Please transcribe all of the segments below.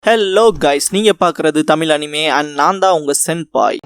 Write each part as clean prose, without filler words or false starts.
Hello guys, நீங்க பார்க்குறது Tamil anime and நான் தான் உங்க சென்பாய்.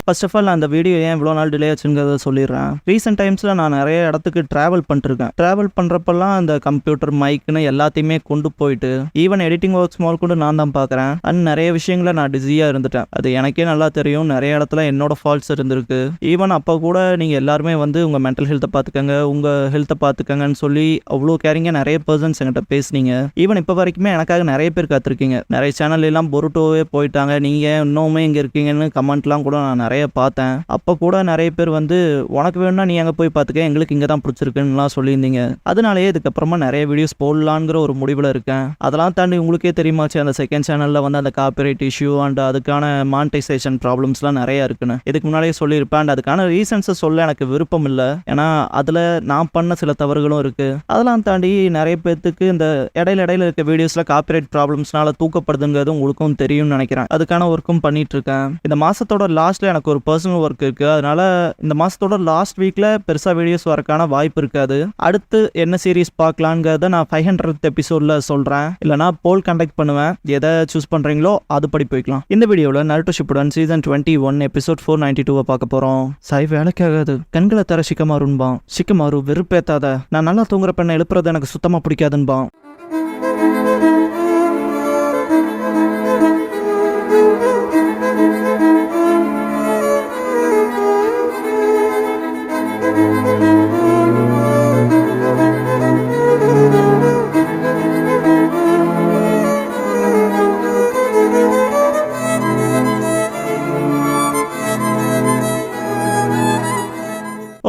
ஃபர்ஸ்ட் ஆஃப் ஆல் அந்த வீடியோ ஏன் இவ்வளோ நாள் டிலே ஆச்சுங்கிறத சொல்லிடுறேன். ரீசெண்ட் டைம்ஸில் நான் நிறைய இடத்துக்கு ட்ராவல் பண்ணிருக்கேன். ட்ராவல் பண்ணுறப்பெல்லாம் அந்த கம்ப்யூட்டர் மைக்குன்னு எல்லாத்தையுமே கொண்டு போயிட்டு ஈவன் எடிட்டிங் ஒர்க்ஸ் மால் கூட நான் தான் பார்க்குறேன். அண்ட் நிறைய விஷயங்களை நான் பிஸியாக இருந்துட்டேன். அது எனக்கே நல்லா தெரியும். நிறைய இடத்துல என்னோட ஃபால்ட்ஸ் இருந்திருக்கு. ஈவன் அப்போ கூட நீங்கள் எல்லாருமே வந்து உங்கள் மென்டல் ஹெல்த்தை பார்த்துக்கங்க, உங்கள் ஹெல்த்தை பார்த்துக்கங்கன்னு சொல்லி அவ்வளோ கேரிங்காக நிறைய பர்சன்ஸ் என்கிட்ட பேசுனீங்க. ஈவன் இப்போ வரைக்குமே எனக்காக நிறைய பேர் காத்திருக்கீங்க. நிறைய சேனல் எல்லாம் பொருட்டோவே போயிட்டாங்க, நீங்கள் இன்னுமே இங்கே இருக்கீங்கன்னு கமெண்ட்லாம் கூட நான் நிறைய பார்த்தேன். அப்போ கூட நிறைய பேர் வந்து உனக்கு வேணும்னா நீ அங்கே போய் பார்த்துக்க, எங்களுக்கு இங்கே தான் பிடிச்சிருக்குன்னுலாம் சொல்லியிருந்தீங்க. அதனாலேயே இதுக்கப்புறமா நிறைய வீடியோஸ் போடலாங்கிற ஒரு முடிவில் இருக்கேன். அதெல்லாம் தாண்டி உங்களுக்கே தெரியுமாச்சு அந்த செகண்ட் சேனலில் வந்து அந்த காப்பிரைட் இஷ்யூ அண்ட் அதுக்கான மானிட்டைசேஷன் ப்ராப்ளம்ஸ்லாம் நிறையா இருக்குன்னு இதுக்கு முன்னாடியே சொல்லியிருப்பேன். அண்ட் அதுக்கான ரீசன்ஸை சொல்ல எனக்கு விருப்பம் இல்லை. ஏன்னா அதில் நான் பண்ண சில தவறுகளும் இருக்குது. அதெல்லாம் தாண்டி நிறைய பேர்த்துக்கு இந்த இடையில இருக்க வீடியோஸில் காப்பிரைட் ப்ராப்ளம்ஸ்னால தூக்கப்படுதுங்கிறது உங்களுக்கும் தெரியும்னு நினைக்கிறேன். அதுக்கான ஒர்க்கும் பண்ணிட்டு இருக்கேன். இந்த மாதத்தோட லாஸ்ட்டில் எனக்கு ஒரு பர்சனல் ஒர்க் இருக்குது. அதனால இந்த மாதத்தோட லாஸ்ட் வீக்கில் பெருசாக வீடியோஸ் வரக்கான வாய்ப்பு இருக்காது. அடுத்து என்ன சீரீஸ் பார்க்கலாங்கிறத நான் 500th எபிசோடில் சொல்கிறேன். இல்லைனா போல் கண்டக்ட் பண்ணுவேன். எதை சூஸ் பண்ணுறீங்களோ அதுபடி போய்க்கலாம். இந்த வீடியோவில் நருட்டோ ஷிப்புடன் சீசன் 21 எபிசோட் 492 பார்க்க போகிறோம். சாய் வேலைக்காகாது, கண்களை தர ஷிகமாருன்பான். ஷிகமாரு வெறுப்பேத்தாத, நான் நல்லா தூங்குற பெண்ணை எழுப்புறது எனக்கு சுத்தமாக பிடிக்காதுன்பான்.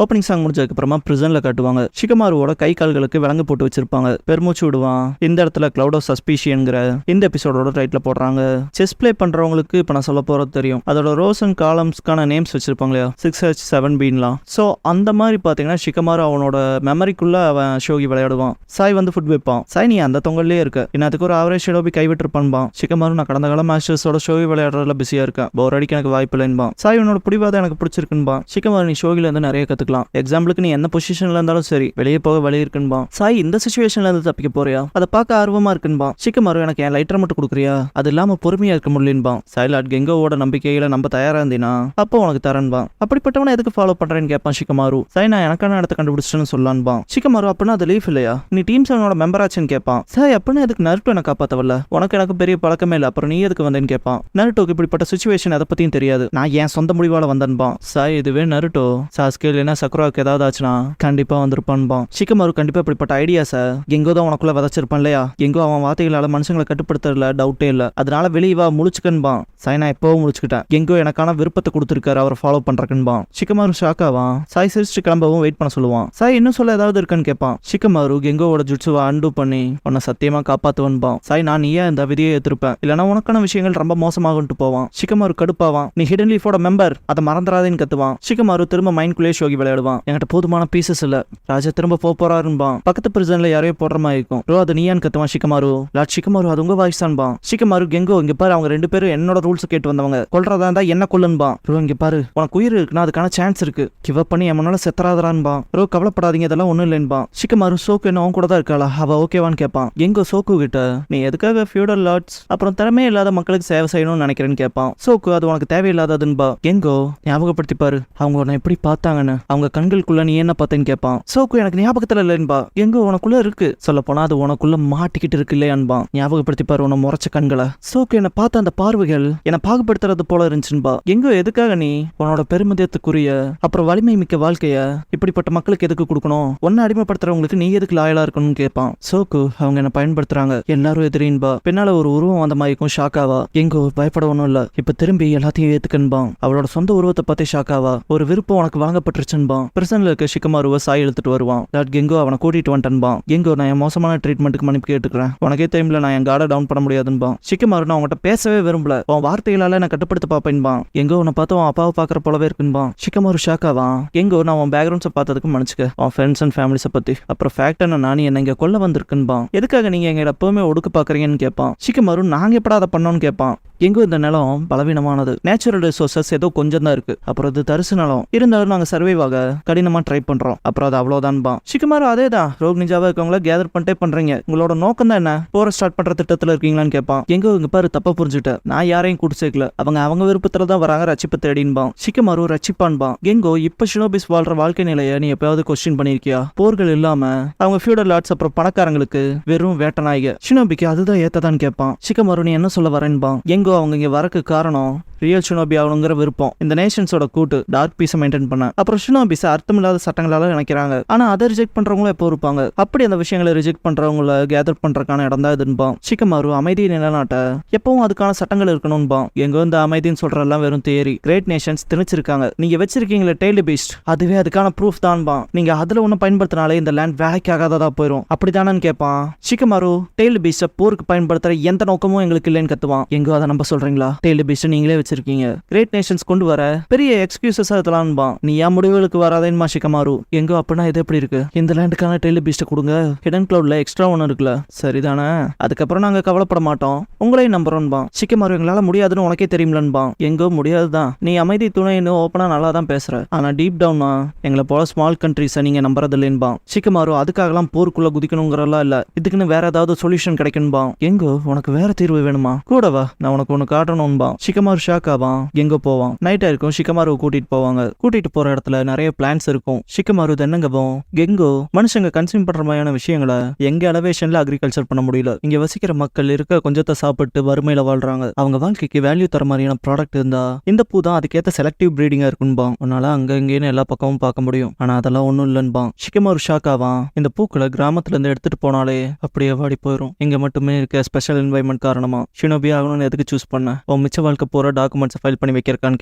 ஓப்பனிங் சாங் முடிஞ்சதுக்கப்புறமா பிரிசனில் காட்டுவாங்க. ஷிகமாருவோட கை கால்களுக்கு விலங்கு போட்டு வச்சிருப்பாங்க. பெருமூச்சு விடுவான். இந்த இடத்துல கிளவுட் ஆஃப் சஸ்பீஷியன்கிற இந்த எபிசோடோட டைட்டில் போடுறாங்க. செஸ் பிளே பண்ணுறவங்களுக்கு இப்போ நான் சொல்ல போகிறது தெரியும். அதோட ரோஸ் அண்ட் காலம்ஸ்க்கான நேம்ஸ் வச்சிருப்பாங்க இல்லையா, 6H 7Bலாம். ஸோ அந்த மாதிரி பார்த்தீங்கன்னா ஷிகமாரு அவனோட மெமரிக்குள்ளே அவன் ஷோகி விளையாடுவான். சாய் வந்து ஃபுட் வைப்பான். சாய் நீ அந்த தொங்கல்லே இருக்க, இன்னத்துக்கு ஒரு ஆவரேஜ் ஷெடோபி கைவிட்டுருப்பான்பான். ஷிகமாரு நான் கடந்த கால மாஸ்டர்ஸோட ஷோகி விளையாடுறதுல பிஸியாக இருக்கேன், போர் அடிக்க எனக்கு வாய்ப்பு இல்லைன்பான். சாய் உன்னோட பிடிவாதம் எனக்கு பிடிச்சிருக்குன்பான். ஷிகமாரு நீ ஷோகிலேருந்து நிறைய கற்றுக்கலாம். எக்ஸாம்பிளுக்கு நீ என்ன பொசிஷன்ல இருந்தாலும் சரி, வெளியே போக வழி இருக்குன்பா. சாய் இந்த சிச்சுவேஷன்ல இருந்து தப்பிக்க போறியா, அதை பார்க்க ஆர்வமா இருக்குன்பா. ஷிகமாரு எனக்கு என் லைட்டர் மட்டும் கொடுக்குறியா, அது இல்லாம பொறுமையா இருக்க முடியலன்பா. சாய்லாட் கெங்கோவோட நம்பிக்கையில நம்ம தயாரா இருந்தீனா அப்போ உனக்கு தரன்பா. அப்படிப்பட்டவனை எதுக்கு ஃபாலோ பண்றேன்னு கேட்பான் ஷிகமாரு. சாய் நான் எனக்கான இடத்த கண்டுபிடிச்சிட்டேன்னு சொல்லலான்பா. ஷிகமாரு அப்படின்னா அது லீஃப் இல்லையா, நீ டீம் 7ஓட மெம்பர் ஆச்சுன்னு கேட்பான். சாய் அப்படின்னா எதுக்கு நருட்டோ என்ன காப்பாத்தவல்ல, உனக்கு எனக்கு பெரிய பழக்கமே இல்லை, அப்புறம் நீ எதுக்கு வந்தேன்னு கேட்பான். நருட்டோக்கு இப்படிப்பட்ட சிச்சுவேஷன் அதை பத்தியும் தெரியாது, நான் என் சொந்த முடிவால வந்தேன்பா. சாய் இதுவே நருட்டோ சாஸ்கே இல்லைன்னா சக்குராக்கு ஏதாவது ஆச்சுன்னா கண்டிப்பா வந்திருப்பான்பான். ஷிகமாரு கண்டிப்பா இப்படிப்பட்ட ஐடியாஸை கெங்கோ தான் உனக்குள்ள விதைச்சிருப்பான் இல்லையா. கெங்கோ அவன் வார்த்தைகளால மனுஷங்களை கட்டுப்படுத்துறதுல டவுட்டே இல்லை, அதனால வெளியே வா முழிச்சுக்கன்பான். சாய் நான் எப்பவும் முழிச்சுக்கிட்டேன், கெங்கோ எனக்கான விருப்பத்தை கொடுத்துருக்காரு அவரை ஃபாலோ பண்றக்குன்பான். ஷிகமாரு ஷாக்காவான். சாய் சிரிச்சு கிளம்பவும் வெயிட் பண்ண சொல்லுவான். சாய் இன்னும் சொல்ல ஏதாவது இருக்குன்னு கேட்பான். ஷிகமாரு கெங்கோவோட ஜுட்சுவை அண்டு பண்ணி உன்னை சத்தியமா காப்பாத்துவன்பான். சாய் நான் நீயே இந்த விதியை ஏத்திருப்பேன், இல்லைன்னா உனக்கான விஷயங்கள் ரொம்ப மோசமாகும்ட்டு போவான். ஷிகமாரு கடுப்பாவான். நீ ஹிடன் லீஃபோட மெம்பர், அதை மறந்துடாதேன்னு கத்துவான். ஷிகமாரு திரும்ப மைண்ட்குள்ளே ஷோகி விளையாடுவான். என்கிட்ட போதுமான பீசஸ் இல்ல, ராஜா திரும்ப போறாருன்பான். பக்கத்து பிரிசன்ல யாரையோ போடுற மாதிரி இருக்கும். ரோ அது நீயான்னு கத்துவான் ஷிகமாரு. லாட் ஷிகமாரு அது உங்க வாய்ஸ் தான்பான். ஷிகமாரு கெங்கோ இங்க பாரு, அவங்க ரெண்டு பேரும் என்னோட ரூல்ஸ் கேட்டு வந்தவங்க, கொல்றதா இருந்தா என்ன கொல்லுன்பான். ரோ இங்க பாரு உனக்கு உயிர் இருக்குன்னா அதுக்கான சான்ஸ் இருக்கு, கிவ் அப் பண்ணி எம்மனால செத்தராதரான்பான். ரோ கவலைப்படாதீங்க இதெல்லாம் ஒண்ணும் இல்லைன்பான். ஷிகமாரு சோக்கு என்ன அவன் கூட தான் இருக்காளா, அவ ஓகேவான்னு கேட்பான். கெங்கோ சோக்கு கிட்ட நீ எதுக்காக ஃபியூடல் லார்ட்ஸ் அப்புறம் திறமே இல்லாத மக்களுக்கு சேவை செய்யணும்னு நினைக்கிறேன்னு கேட்பான். சோக்கு அது உனக்கு தேவையில்லாததுன்பா. கெங்கோ ஞாபகப்படுத்திப்பாரு அவங்க உன்னை எப்படி பார்த்தாங்கன்னு, அவங்க கண்களுக்குள்ள நீ என்ன பார்த்தேன்னு கேட்பான். சோக்கு எனக்கு ஞாபகத்துல இல்லைன்பா. எங்கோ உனக்குள்ள இருக்கு, சொல்ல போனா அது உனக்குள்ள மாட்டிக்கிட்டு இருக்கு இல்லையான்பா. ஞாபகப்படுத்தி பாரு உன்னை முறைச்ச கண்களை. சோக்கு என்ன பார்த்த அந்த பார்வைகள் என்ன பாகுபடுத்துறது போல இருந்துச்சுன்பா. எங்கோ எதுக்காக நீ உன்னோட பெருமிதத்துக்குரிய அப்புறம் வலிமை மிக்க வாழ்க்கைய இப்படிப்பட்ட மக்களுக்கு எதுக்கு கொடுக்கணும், ஒன்னு அடிமைப்படுத்துறவங்களுக்கு நீ எதுக்கு லாயலா இருக்கணும்னு கேட்பான். சோக்கு அவங்க என்ன பயன்படுத்துறாங்க, எல்லாரும் எதிரின்பா. பின்னால ஒரு உருவம் அந்த மாதிரிக்கும் ஷாக்காவா. எங்கோ பயப்பட ஒண்ணும் இல்ல, இப்ப திரும்பி எல்லாத்தையும் ஏத்துக்கன்பான். அவளோட சொந்த உருவத்தை பத்தி ஷாக்காவா. ஒரு விருப்பம் உனக்கு வழங்கப்பட்டுருச்சுன்பான். பிரசன்ல இருக்க ஷிகமாருவை சாய் எடுத்துட்டு வருவான். டாட் கெங்கோ அவனை கூட்டிட்டு வந்துட்டான்பான். கெங்கோ நான் என் மோசமான ட்ரீட்மெண்ட்டுக்கு மன்னிப்பு கேட்டுக்கிறேன், உனக்கே டைம்ல நான் என் கார்டை டவுன் பண்ண முடியாதுன்பான். ஷிகமாரு நான் அவங்ககிட்ட பேசவே விரும்பல, உன் வார்த்தைகளால நான் கட்டுப்படுத்த பாப்பேன்பான். எங்கோ உன்னை பார்த்து உன் அப்பாவை பாக்குற போலவே இருக்குன்பான். ஷிகமாரு ஷாக்காவான். எங்கோ நான் உன் பேக்ரவுண்ட்ஸை பார்த்ததுக்கு மன்னிச்சுக்க, உன் ஃப்ரெண்ட்ஸ் அண்ட் ஃபேமிலிஸை பத்தி அப்புறம் ஃபேக்ட் நான் என்ன இங்க கொல்ல வந்திருக்குன்பான். எதுக்காக நீங்க எங்க எப்பவுமே ஒடுக்க பாக்குறீங்கன்னு கேட்பான். ஷிகமாரு நாங்க எப்படா அதை பண்ணோன்னு கேட்பான். எங்கோ இந்த நிலம் பலவீனமானது, நேச்சுரல் ரிசோர்சஸ் ஏதோ கொஞ்சம் தான் இருக்கு, அப்புறம் இது தரிசு நிலம் இருந்தாலும் நாங்க சர்வைவ் ஆக கடினமா ட்ரை பண்றோம், அப்புறம் அது அவ்வளவுதான்பா. ஷிகமாரு அதேதான், ரோக் நிஞ்சாவா இருக்கவங்கள கேதர் பண்ணிட்டே பண்றீங்க, உங்களோட நோக்கம் தான் என்ன, போற ஸ்டார்ட் பண்ற திட்டத்துல இருக்கீங்களான்னு கேட்பான். எங்கோ இங்க பாரு தப்பா புரிஞ்சுட்ட, நான் யாரையும் கூட்டு சேர்க்கல, அவங்க விருப்பத்துல தான் வராங்க ரச்சிப்பை தேடின்பான். ஷிகமாரு ரச்சிப்பான்பா. எங்கோ இப்ப ஷினோபிஸ் வாழ்ற வாழ்க்கை நிலையை நீ எப்பயாவது கொஸ்டின் பண்ணிருக்கியா? போர்கள் இல்லாம அவங்க ஃபியூடல் லார்ட்ஸ் அப்புறம் பணக்காரங்களுக்கு வெறும் வேட்ட நாய்க. ஷினோபிக்கு அதுதான் ஏத்ததான்னு கேட்பான். ஷிகமாரு நீ என்ன சொல்ல வரேன்பான். எங்கோ அவங்க இங்க வரக்கு காரணம் ரியல் ஷினோபி ஆகணுங்கிற விருப்பம், இந்த நேஷன்ஸோட கூட்டு டார்க் பீஸை மெயின்டைன் பண்ண. அப்புறம் ஷினோபிஸ் அர்த்தமில்லாத சட்டங்களால நினைக்கிறாங்க, ஆனா அதை ரிஜெக்ட் பண்றவங்களும் எப்போ இருப்பாங்க. அப்படி அந்த விஷயங்களை ரிஜெக்ட் பண்றவங்கள கேதர் பண்றதுக்கான இடம் தான் இதுன்பான். ஷிகமாரு அமைதியை நிலநாட்ட எப்பவும் அதுக்கான சட்டங்கள் இருக்கணும்பான். எங்க இந்த அமைதின்னு சொல்றதெல்லாம் வெறும் தியரி, கிரேட் நேஷன்ஸ் திணிச்சிருக்காங்க, நீங்க வச்சிருக்கீங்களே டெய்லி பீஸ்ட், அதுவே அதுக்கான ப்ரூஃப் தான்பான். நீங்க அதுல ஒண்ணு பயன்படுத்தினாலே இந்த லேண்ட் வேலைக்கு ஆகாததா போயிடும், அப்படித்தானு கேட்பான். ஷிகமாரு டெய்லி பீஸ்ட போருக்கு பயன்படுத்துற எந்த நோக்கமும் எங்களுக்கு இல்லைன்னு கத்துவான். எங்கோ அதை நம்ப சொல்றீங்களா? டெய்லி பீஸ்ட நீங்களே வச்சிருக்கீங்க, கிரேட் நேஷன்ஸ் கொண்டு வர பெரிய எக்ஸ்கியூசஸ் அதெல்லாம்பான். நீ ஏன் முடிவுகளுக்கு வராதேன்மா ஷிகமாரு. எங்கோ அப்படின்னா இது எப்படி இருக்கு, இந்த லேண்டுக்கான டெய்லி பீஸ்ட கொடுங்க, ஹிடன் கிளவுட்ல எக்ஸ்ட்ரா ஒன்று இருக்குல்ல, சரிதானே, அதுக்கப்புறம் நாங்க கவலைப்பட மாட்டோம், உங்களையும் நம்புறோம்பான். ஷிகமாரு எங்களால முடியாதுன்னு உனக்கே தெரியும்லன்பான். எங்கோ முடியாதுதான், நீ அமைதி துணைன்னு ஓப்பனா நல்லா தான் பேசுற, ஆனா டீப் டவுனா எங்களை போல ஸ்மால் கண்ட்ரிஸை நீங்க நம்புறது இல்லைன்பான். ஷிகமாரு அதுக்காகலாம் போருக்குள்ள குதிக்கணுங்கிறலாம் இல்ல, இதுக்குன்னு வேற ஏதாவது சொல்யூஷன் கிடைக்கணும்பான். எங்கோ உனக்கு வேற தீர்வு வேணுமா, கூடவா நான் உனக்கு ஒன்னு காட்டணும்பான். ஷிகமாரு ஷாக் ஆவான். எங்க போவான். நைட்டா இருக்கும், ஷிகமாரு கூட்டிட்டு போவாங்க. கூட்டிட்டு போற இடத்துல நிறைய பிளான்ஸ் இருக்கும். ஷிகமாரு தென்னங்கவும் கெங்கோ மனுஷங்க கன்சியூம் பண்ற மாதிரியான விஷயங்களை எங்க எலவேஷன்ல அக்ரிகல்ச்சர் பண்ண முடியல, இங்க வசிக்கிற மக்கள் இருக்க கொஞ்சத்தை சாப்பிட்டு வறுமையில வாழ்றாங்க, அவங்க வாழ்க்கைக்கு வேல்யூ தர மாதிரியான ப்ராடக்ட் இருந்தா இந்த பூ தான் அதுக்கேற்ற செலக்டிவ் பிரீடிங்கா இருக்குன்பான். உன்னால அங்க இங்கேன்னு எல்லா பக்கமும் பார்க்க முடியும், ஆனா அதெல்லாம் ஒண்ணும் இல்லைன்பான். ஷிகமாரு ஷாக் ஆவான். இந்த பூக்களை கிராமத்துல இருந்து எடுத்துட்டு போனாலே அப்படியே வாடி போயிடும், இங்க மட்டுமே இருக்க ஸ்பெஷல் என்வாயன்மெண்ட் காரணமா ஷினோபி ஆகணும்னு எதுக்கு சூஸ் பண்ண, உன் மிச்ச வாழ்க்கை போற டாக்குமெண்ட்ஸ் ஃபைல் பண்ணி வைக்கிறக்கான்னு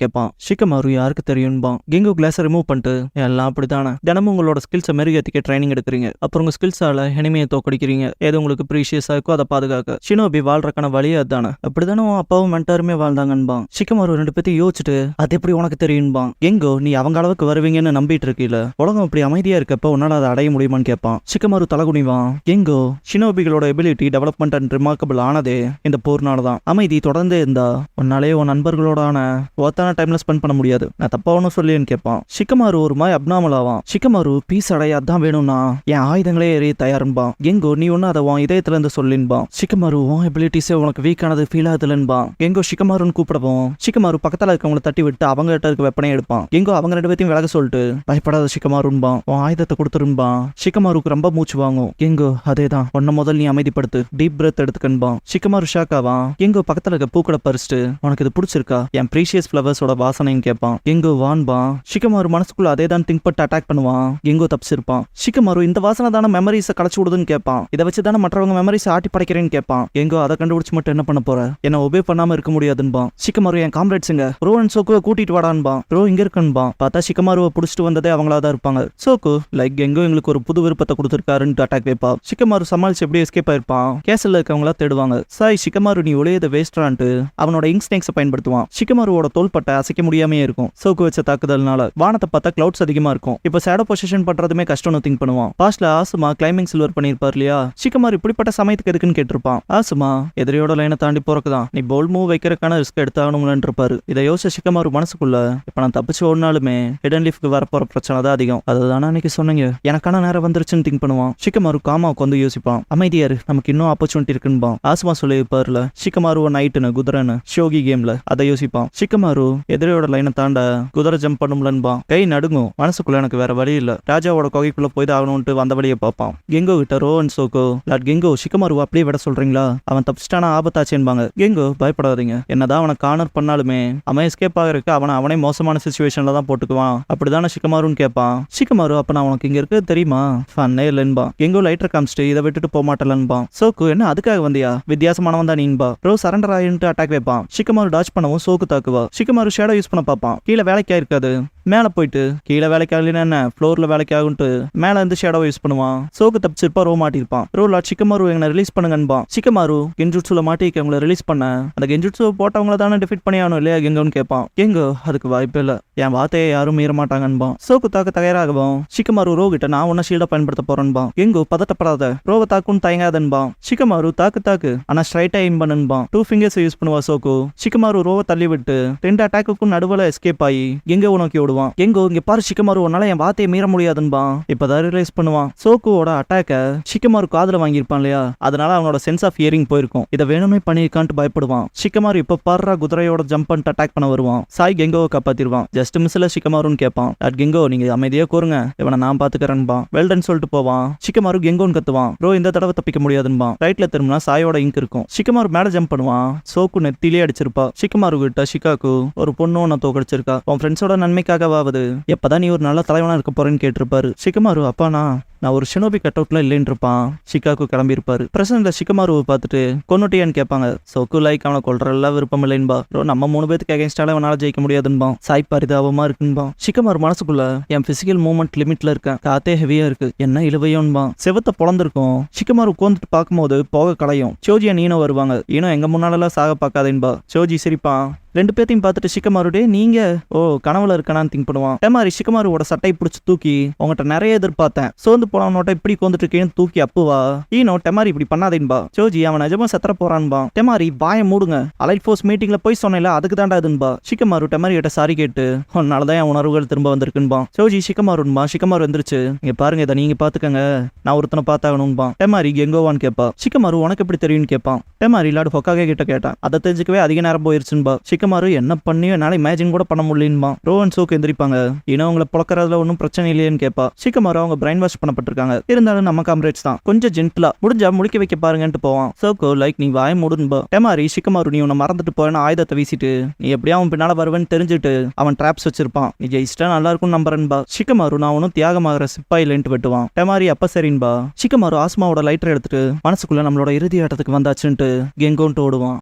கேட்பான். ஷிகமாரு யாருக்கு தெரியும்பான். கெங்கோ கிளாஸை ரிமூவ் பண்ணிட்டு எல்லாம் அப்படித்தானே, தினமும் உங்களோட ஸ்கில்ஸை மெருகேற்றிக்க ட்ரைனிங் எடுக்கிறீங்க, அப்புறம் உங்க ஸ்கில்ஸால எனிமையை தோக்கடிக்கிறீங்க, எது உங்களுக்கு ப்ரீஷியஸா இருக்கோ அதை பாதுகாக்க. ஷினோபி வாழ்றக்கான வழியே அதுதானே, அப்படித்தானே அப்பாவும் மென்டாருமே வாழ்ந்தாங்கன்பான். ஷிகமாரு ரெண்டு பேத்தி யோசிச்சுட்டு அது எப்படி உனக்கு தெரியும்பான். கெங்கோ நீ அவங்க அளவுக்கு வருவீங்கன்னு நம்பிட்டு இருக்கீல, உலகம் இப்படி அமைதியா இருக்கப்ப உன்னால அதை அடைய முடியுமான்னு கேட்பான். ஷிகமாரு தலகுனிவான். கெங்கோ ஷினோபிகளோட எபிலிட்டி டெவலப்மெண்ட் அண்ட் ரிமார்க்கபிள் ஆனதே இந்த போர்னாலதான், அமைதி தொடர்ந்தே இருந்தா உன்னாலே உன் நண்பர்களோடான ஒருத்தான டைம்ல ஸ்பெண்ட் பண்ண முடியாது, நான் தப்பா ஒன்னும் சொல்லியேன்னு கேட்பான். ஷிகமாரு ஒரு மாதிரி அப்நார்மல் ஆவான். ஷிகமாரு பீஸ் அடைய அதான் வேணும்னா என் ஆயுதங்களே எரிய தயாருன்பான். கெங்கோ நீ ஒன்னு அதை உன் இதயத்துல இருந்து சொல்லின்பான். ஷிகமாரு உன் எபிலிட்டிஸே உனக்கு வீக் ஆனது ஃபீல் ஆகுதுலன்பான். கெங்கோ ஷிகமாருன்னு கூப்பிடவும் ஷிகமாரு பக்கத்துல இருக்கவங்களை தட்டி விட்டு அவங்க கிட்ட இருக்க வெப்பனையை எடுப்பான். கெங்கோ அவங்க ரெண்டு பேத்தையும் விலக சொல்லிட்டு பயப்படாத ஷிகமாருன்பான், உன் ஆயுதத்தை கொடுத்துருன்பான். ஷிகமாருக்கு ரொம்ப மூச்சு வாங்கும். கெங்கோ அதேதான், உன்ன முதல் நீ அமைதிப்படுத்து, டீப் பிரத் எடுத்துக்கன்பான். ஷிகமாரு ஷாக் ஆவான். கெங்கோ பக்கத்துல இருக்க பூக்களை பறிச்சுட்டு உனக்கு இது பிடிச்சிருக்கா, என் ப்ரீஷியஸ் ஃப்ளவர்ஸோட வாசனைன்னு கேட்பான். கெங்கோ வான்பான். ஷிகமாரு மனசுக்குள்ள அதே தான் திங்க் பட்டு அட்டாக் பண்ணுவான். கெங்கோ தப்பிச்சிருப்பான். ஷிகமாரு இந்த வாசனை தானே மெமரிஸை கடைச்சு விடுதுன்னு கேட்பான். இதை வச்சு தானே மற்றவங்க மெமரிஸ் ஆட்டி படைக்கிறேன்னு கேட்பான். கெங்கோ அதை கண்டுபிடிச்சு மட்டும் என்ன பண்ண போற, என்ன ஒபே பண்ணாம இருக்க முடியாதுன்பான். ஷிகமாரு என் காம்ரேட்ஸுங்க ரோ அண்ட் சோக்குவை கூட்டிட்டு வாடான்பான். ரோ இங்க இருக்குன்பான். பார்த்தா ஷிகமாருவை பிடிச்சிட்டு வந்ததே அவங்களா தான் இருப்பாங்க. சோக்கு லைக் கெங்கோ எங்களுக்கு ஒரு புது விருப்பத்தை கொடுத்துருக்காருன்னு அட்டாக் வைப்பா. ஷிகமாரு சமாளிச்சு எப்படி எஸ்கேப் ஆயிருப்பான். கேசல்ல இருக்கவங்களா தேடுவாங்க. சாய் ஷிகமாரு நீ ஒளியதை வேஸ்ட்ரான்ட்டு அவனோட இன்ஸ்டிங்ஸை பயன்படுத்துவான். ஷிகமாருவோட தோள்பட்டை அசைக்க முடியாமே இருக்கும். சோக்கு வச்ச தாக்குதல்னால வானத்தை பார்த்தா கிளவுட்ஸ் அதிகமா இருக்கும். இப்ப ஷேடோ பொசிஷன் பண்றதுமே கஷ்டம்னு திங்க் பண்ணுவான். பாஸ்ட்ல ஆசுமா கிளைம்பிங் சில்வர் பண்ணிருப்பார் இல்லையா, ஷிகமாரு இப்படிப்பட்ட சமயத்துக்கு எதுக்குன்னு கேட்டிருப்பான். ஆசுமா எதிரியோட லைனை தாண்டி போறக்குதான், நீ போல்ட் மூவ் வைக்கிறதுக்கான ரிஸ்க் எடுத்தாகணும்னு இருப்பாரு. இதை யோசிச்ச ஷிகமாரு மனசுக்குள்ள இப்ப நான் தப்பிச்சு ஓடினாலுமே ஹிடன் லீஃப்க்கு வரப்போற பிரச்சனை தான் அதிகம், அதுதானே அன்னைக்கு சொன்னீங்க, எனக்கான நேரம் வந்துருச்சுன்னு திங்க் பண்ணுவான். ஷிகமாரு காமா உட்காந்து யோசிப்பான். அமைதியாரு, நமக்கு இன்னும் ஆப்பர்ச்சுனிட்டி இருக்குன்பான். ஆசுமா சொல்லியிருப்பாருல ஷிகமாரு நைட்டுன்னு குதிரைன்னு ஷோகி கேம்ல, அதை யோசிப்பான். ஷிகமாரு எதிரியோட லைனை தாண்ட குதிரை ஜம்ப் பண்ணும்லன்பான். கை நடுங்கும். மனசுக்குள்ள எனக்கு வேற வழி இல்ல, ராஜாவோட கொகைக்குள்ள போய் ஆகணும்ட்டு வந்த வழியை பார்ப்பான். கெங்கோ கிட்ட row and Zoho lot கெங்கோ Shikamaru அப்படியே விட சொல்றீங்களா, அவன் தப்பிச்சிட்டான ஆபத்தாச்சேன்பாங்க. கெங்கோ பயப்படாதீங்க, என்னதான் அவனை கார்னர் பண்ணாலுமே அவன் எஸ்கேப் ஆகிறதுக்கு அவனே மோசமான சிச்சுவேஷன்ல தான் போட்டுக்குவான், அப்படிதானே ஷிகமாருன்னு கேட்பான். ஷிகமாரு அப்ப நான் உனக்கு இங்க இருக்கு தெரியுமா, ஃபன்னே இல்லைன்பான். கெங்கோ லைட்டர் காமிச்சிட்டு இதை விட்டுட்டு போக மாட்டலன்பான். சோக்கு என்ன அதுக்காக வந்தியா, வித்தியாசமானவன் தான் நீன்பா. ரோ சரண்டர் ஆயின்ட்டு அட்டாக் வைப்பான். ஷிகமாரு டாச் பண்ணவும் சோக்கு தாக்குவா. ஷிகமாரு ஷேடோ யூஸ் பண்ண பார்ப்பான். கீழே வேலைக்கா இருக்காது, மேலே போயிட்டு கீழே வேலைக்கு ஆகலன்னா என்ன ஃப்ளோர்ல வேலைக்கு ஆகும்ட்டு மேலே இருந்து ஷேடோ யூஸ் பண்ணுவான். சோக்கு தப்பிச்சிருப்பா. ரோ மாட்டிருப்பான். ரோ லாட் ஷிகமாரு எங்களை ரிலீஸ் பண்ணுங்கன்பான். ஷிகமாரு கென்ஜுட்சுல மாட்டிக்க அவங்களை ரிலீஸ் பண்ண அந்த கென்ஜுட்சு போட்டவங்கள தானே டிஃபீட் பண்ணி ஆகணும் இல்லையா கெங்கோன்னு கேட்பான். கெங்கோ அதுக்கு வாய்ப்பே இல்லை, என் வார்த்தையை யாரும் மீற மாட்டாங்கன்பான். சோக்கு தாக்க தயாராகவும் ஷிகமாரு ரோ கிட்ட நான் ஒன்னும் ஷீல்டா பயன்படுத்த போறேன்பான். கெங்கோ பதட்டப்படாத, ரோவை தாக்குன்னு தயங்காதன்பான். ஷிகமாரு தாக்கு ஆனா ஸ்ட்ரைட்டா எய்ம் பண்ணுன்பான். 2 fingers யூஸ் பண்ணுவா சோக்கு. ஷிகமாரு ரோவை தள்ளி விட்டு 2 அட்டாக்குக்கும் நடுவில் எஸ்கேப் ஆகி கெங்கோவை நோக்கி ஓடுவான். விடுவான். கெங்கோ இங்க பாரு ஷிகமாரு, உன்னால என் வார்த்தையை மீற முடியாதுன்பா. இப்பதான் ரியலைஸ் பண்ணுவான் சோக்குவோட அட்டாக்க ஷிகமாரு காதுல வாங்கியிருப்பான் இல்லையா, அதனால அவனோட சென்ஸ் ஆஃப் ஹியரிங் போயிருக்கும். இதை வேணுமே பண்ணிருக்கான்ட்டு பயப்படுவான். ஷிகமாரு இப்ப பாரு குதிரையோட ஜம்ப் பண்ணிட்டு அட்டாக் பண்ண வருவான். சாய் கெங்கோவை காப்பாத்திருவான். ஜஸ்ட் மிஸ்ல ஷிகமாருன்னு கேட்பான். கெங்கோ நீங்க அமைதியா கூறுங்க, இவனை நான் பாத்துக்கிறேன்பா. வெல்டன் சொல்லிட்டு போவான். ஷிகமாரு கெங்கோன்னு கத்துவான். ப்ரோ இந்த தடவை தப்பிக்க முடியாதுன்பா. ரைட்ல திரும்பினா சாயோட இங்க் இருக்கும். ஷிகமாரு மேல ஜம்ப் பண்ணுவான். சோக்கு நெத்திலே அடிச்சிருப்பா. ஷிகமாரு கிட்ட ஷிகாக்கு ஒரு பொண்ணு உன்னை தோக்கடிச்சிருக்கா, உன் ஃப்ரெண்ட்ஸோட நன்மைக்காகவாவது எப்பதான் நீ ஒரு நல்ல தலைவனா இருக்க போறேன்னு கேட்டிருப்பாரு. ஷிகமாரு அப்பானா நான் ஒரு ஷினோபி கட் அவுட்ல இல்லைன்னு இருப்பான். ஷிகாக்கு கிளம்பி இருப்பாரு. பிரசன்ட்ல ஷிகமாருவை பார்த்துட்டு கொன்னுட்டியான்னு கேட்பாங்க. சோக்கு லைக் அவனை கொல்றெல்லாம் விருப்பம் இல்லைன்பா. நம்ம 3 பேத்துக்கு அகேன்ஸ்டால அவனால ஜெயிக்க முடியாதுன்பா. சாய் பரிதாபமா இருக்குன்பா. ஷிகமாரு மனசுக்குள்ள என் பிசிக்கல் மூவ்மெண்ட் லிமிட்ல இருக்கேன், காத்தே ஹெவியா இருக்கு, என்ன இழுவையோன்பா. செவத்த பொழந்திருக்கும். ஷிகமாரு உட்காந்துட்டு பார்க்கும்போது போக களையும். சோஜியா நீனும் வருவாங்க. ஈனோ எங்க முன்னாலெல்லாம் சாக பார்க்காதேன்பா. சோஜி சிரிப்பான். 2 பேத்தையும் பார்த்துட்டு ஷிகமாருடே நீங்க ஓ கனவுல இருக்கனான்னு திங்க் பண்ணுவான். மாதிரி ஷிகமாருவோட சட்டை பிடிச்சி தூக்கி உங்ககிட்ட நிறைய எதிர்பார்த்தேன், சோர்ந்து போனவனோட்ட இப்படி கொண்டுட்டு இருக்கேன்னு தூக்கி அப்புவா. ஈனோ டெமாரி இப்படி பண்ணாதேன்பா. சோஜி அவன் நிஜமா செத்துற போறான்பா. டெமாரி வாய மூடுங்க, அலைட் ஃபோர்ஸ் மீட்டிங்ல போய் சொன்னேன்ல அதுக்கு தாண்டா இதுன்பா. ஷிகமாரு டெமாரி கிட்ட சாரி கேட்டு உன்னாலதான் என் உணர்வுகள் திரும்ப வந்திருக்குன்பா. சோஜி ஷிகமாருன்பா. ஷிகமாரு வந்துருச்சு, இங்க பாருங்க இதை நீங்க பாத்துக்கங்க, நான் ஒருத்தனை பார்த்தாகணும்பா. டெமாரி கெங்கோவான்னு கேட்பா. ஷிகமாரு உனக்கு எப்படி தெரியும்னு கேட்பான். டெமாரி லார்டு ஹொக்காகே கிட்ட கேட்டான். அதை தெரிஞ்சுக்கவே அதிக நேரம் போயிருச்சுன்பா. ஷிகமாரு என்ன பண்ணி என்னால இமேஜின் கூட பண்ண முடியலன்பா. ரோவன் சோக்கு எந்திரிப்பாங்க. ஏன்னா அவங்களை புழக்கிறதுல ஒன்றும் பிரச்சனை இல்லையேன்னு கேட்பா. ஷிகமாரு அவங்க பிரைன் வாஷ் பண்ணப்பட்டிருக்காங்க, இருந்தாலும் நம்ம காம்ரேட்ஸ் தான், கொஞ்சம் ஜென்டிலா முடிஞ்சா முடிக்க வைக்க பாருங்கன்ட்டு போவான். சோக்கோ லைக் நீ வாய மூடுன்பா. டெமாரி ஷிகமாரு நீ உன்னை மறந்துட்டு போறேன்னு ஆயுதத்தை வீசிட்டு நீ எப்படியா அவன் பின்னால வருவேன்னு தெரிஞ்சுட்டு அவன் ட்ராப்ஸ் வச்சிருப்பான். நீ ஜெயிச்சிட்டா நல்லா இருக்கும் நம்புறேன்பா. ஷிகமாரு நான் ஒன்னும் தியாகமாகற சிப்பா இல்லைன்ட்டு வெட்டுவான். டெமாரி அப்ப சரின்பா. ஷிகமாரு ஆஸ்மாவோட லைட்டர் எடுத்துட்டு மனசுக்குள்ள நம்மளோட இறுதி ஆட்டத்துக்கு வந்தாச்சுன்ட்டு கெங்கோன்ட்டு ஓடுவான்.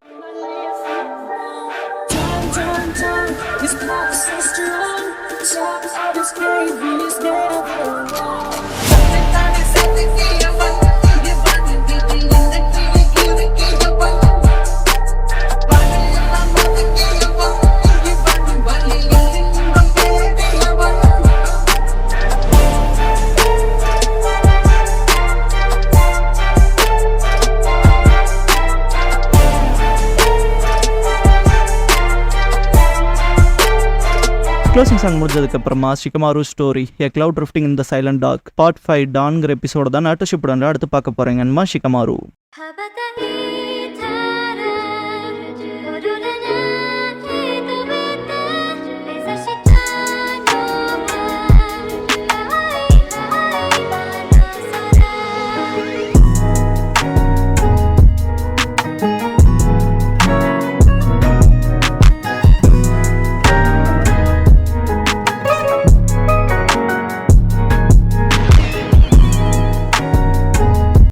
This clock is so strong, top of this baby is never wrong. Closing song முடிஞ்சதுக்கு அப்புறமா Shikamaru story a cloud drifting in the silent dark part 5 டான்ங்கிற எபிசோட தான் நாட்டு ஷிப்புடன் அடுத்து பார்க்க போறேங்கம்மா. ஷிகமாரு